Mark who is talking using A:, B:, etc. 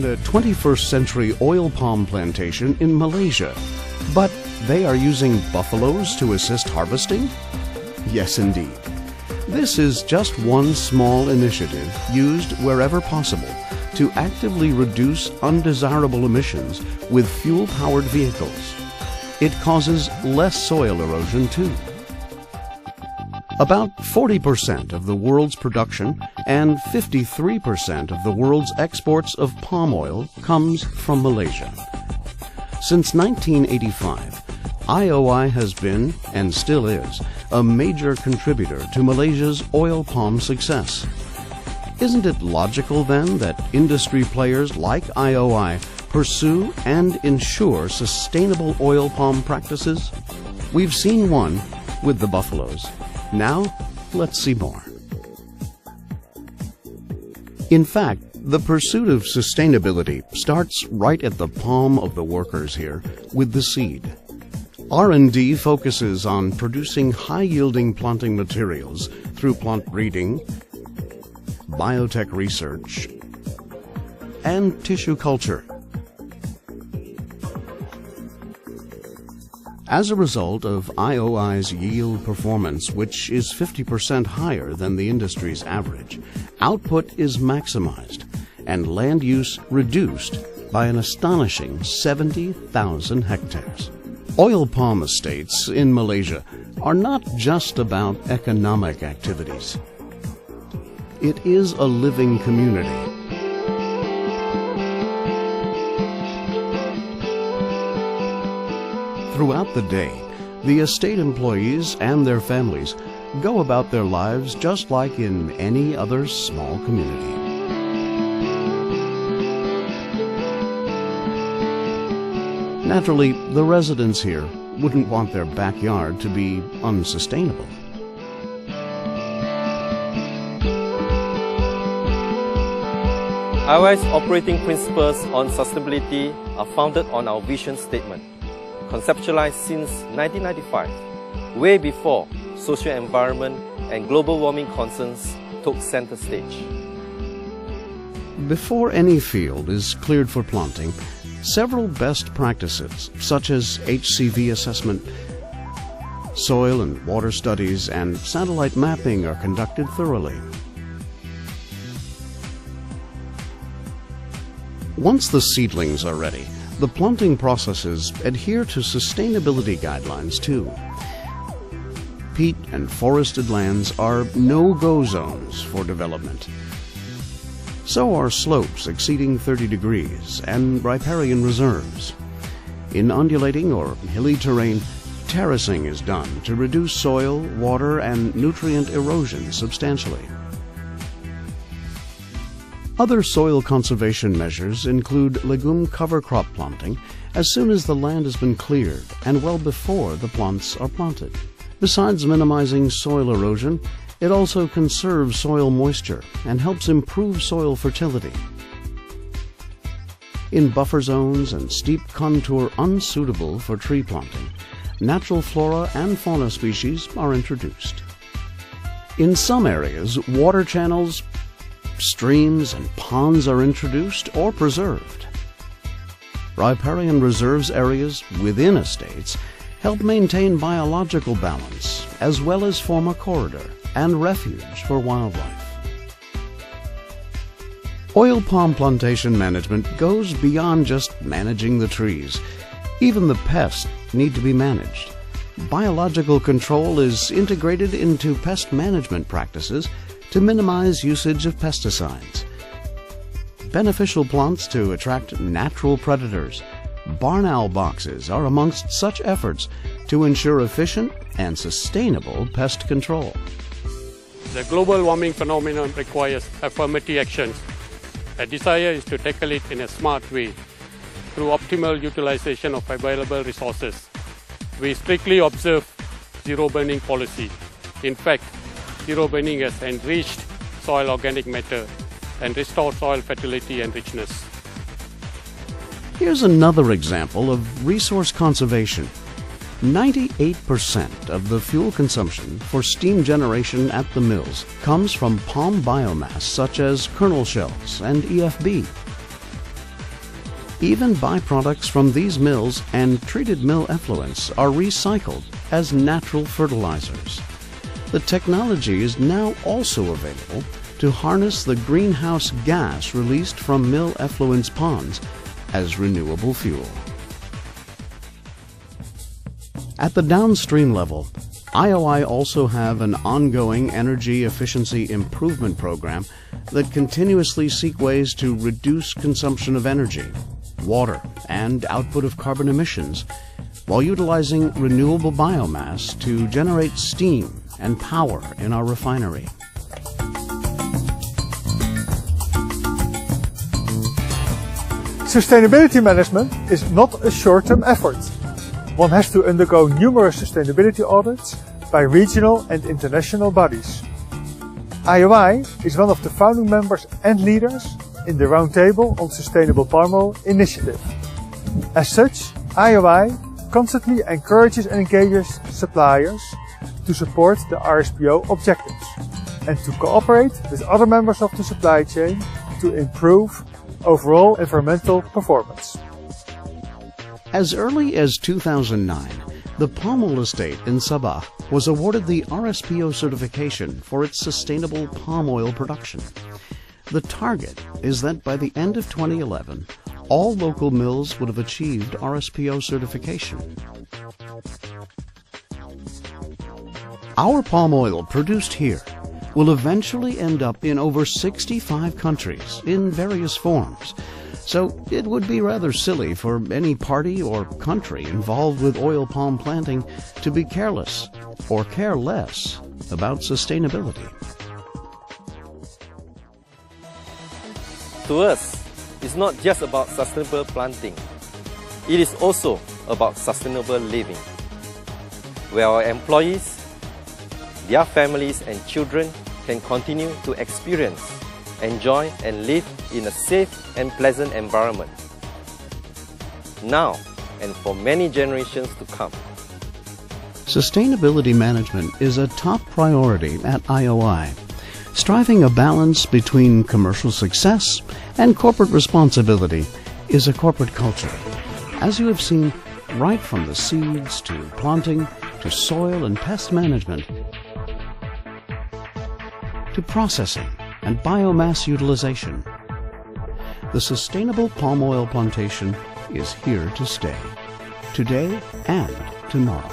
A: and a 21st century oil palm plantation in Malaysia. But they are using buffaloes to assist harvesting? Yes, indeed. This is just one small initiative used wherever possible to actively reduce undesirable emissions with fuel-powered vehicles. It causes less soil erosion too. About 40% of the world's production and 53% of the world's exports of palm oil comes from Malaysia. Since 1985, Ioi has been, and still is, a major contributor to Malaysia's oil palm success. Isn't it logical then that industry players like Ioi pursue and ensure sustainable oil palm practices? We've seen one with the buffaloes. Now, let's see more. In fact, the pursuit of sustainability starts right at the palm of the workers here with the seed. R&D focuses on producing high-yielding planting materials through plant breeding, biotech research, and tissue culture. As a result of Ioi's yield performance, which is 50% higher than the industry's average, output is maximized and land use reduced by an astonishing 70,000 hectares. Oil palm estates in Malaysia are not just about economic activities. It is a living community. Throughout the day, the estate employees and their families go about their lives just like in any other small community. Naturally, the residents here wouldn't want their backyard to be unsustainable.
B: Ioi's operating principles on sustainability are founded on our vision statement, conceptualized since 1995, way before social environment and global warming concerns took center stage.
A: Before any field is cleared for planting, several best practices such as HCV assessment, soil and water studies, and satellite mapping are conducted thoroughly. Once the seedlings are ready, the planting processes adhere to sustainability guidelines too. Peat and forested lands are no-go zones for development. So are slopes exceeding 30 degrees and riparian reserves. In undulating or hilly terrain, terracing is done to reduce soil, water, and nutrient erosion substantially. Other soil conservation measures include legume cover crop planting as soon as the land has been cleared and well before the plants are planted. Besides minimizing soil erosion, it also conserves soil moisture and helps improve soil fertility. In buffer zones and steep contour unsuitable for tree planting, natural flora and fauna species are introduced. In some areas, water channels, streams, and ponds are introduced or preserved. Riparian reserves areas within estates help maintain biological balance as well as form a corridor and refuge for wildlife. Oil palm plantation management goes beyond just managing the trees. Even the pests need to be managed. Biological control is integrated into pest management practices to minimize usage of pesticides. Beneficial plants to attract natural predators. Barn owl boxes are amongst such efforts to ensure efficient and sustainable pest control.
C: The global warming phenomenon requires affirmative actions. Our desire is to tackle it in a smart way through optimal utilization of available resources. We strictly observe zero burning policy. In fact, zero burning has enriched soil organic matter and restored soil fertility and richness.
A: Here's another example of resource conservation. 98% of the fuel consumption for steam generation at the mills comes from palm biomass such as kernel shells and EFB. Even byproducts from these mills and treated mill effluents are recycled as natural fertilizers. The technology is now also available to harness the greenhouse gas released from mill effluents ponds as renewable fuel. At the downstream level, Ioi also have an ongoing energy efficiency improvement program that continuously seek ways to reduce consumption of energy, water, and output of carbon emissions, while utilizing renewable biomass to generate steam and power in our refinery.
D: Sustainability management is not a short-term effort. One has to undergo numerous sustainability audits by regional and international bodies. Ioi is one of the founding members and leaders in the Roundtable on Sustainable Palm Oil initiative. As such, Ioi constantly encourages and engages suppliers to support the RSPO objectives and to cooperate with other members of the supply chain to improve overall environmental performance.
A: As early as 2009, the palm oil estate in Sabah was awarded the RSPO certification for its sustainable palm oil production. The target is that by the end of 2011, all local mills would have achieved RSPO certification. Our palm oil produced here will eventually end up in over 65 countries in various forms. So it would be rather silly for any party or country involved with oil palm planting to be careless or care less about sustainability.
B: To us, it's not just about sustainable planting. It is also about sustainable living, where our employees, their families and children can continue to experience, enjoy and live in a safe and pleasant environment, now and for many generations to come.
A: Sustainability management is a top priority at Ioi, striving a balance between commercial success and corporate responsibility is a corporate culture. As you have seen, right from the seeds to planting to soil and pest management to processing and biomass utilization, the sustainable palm oil plantation is here to stay, today and tomorrow.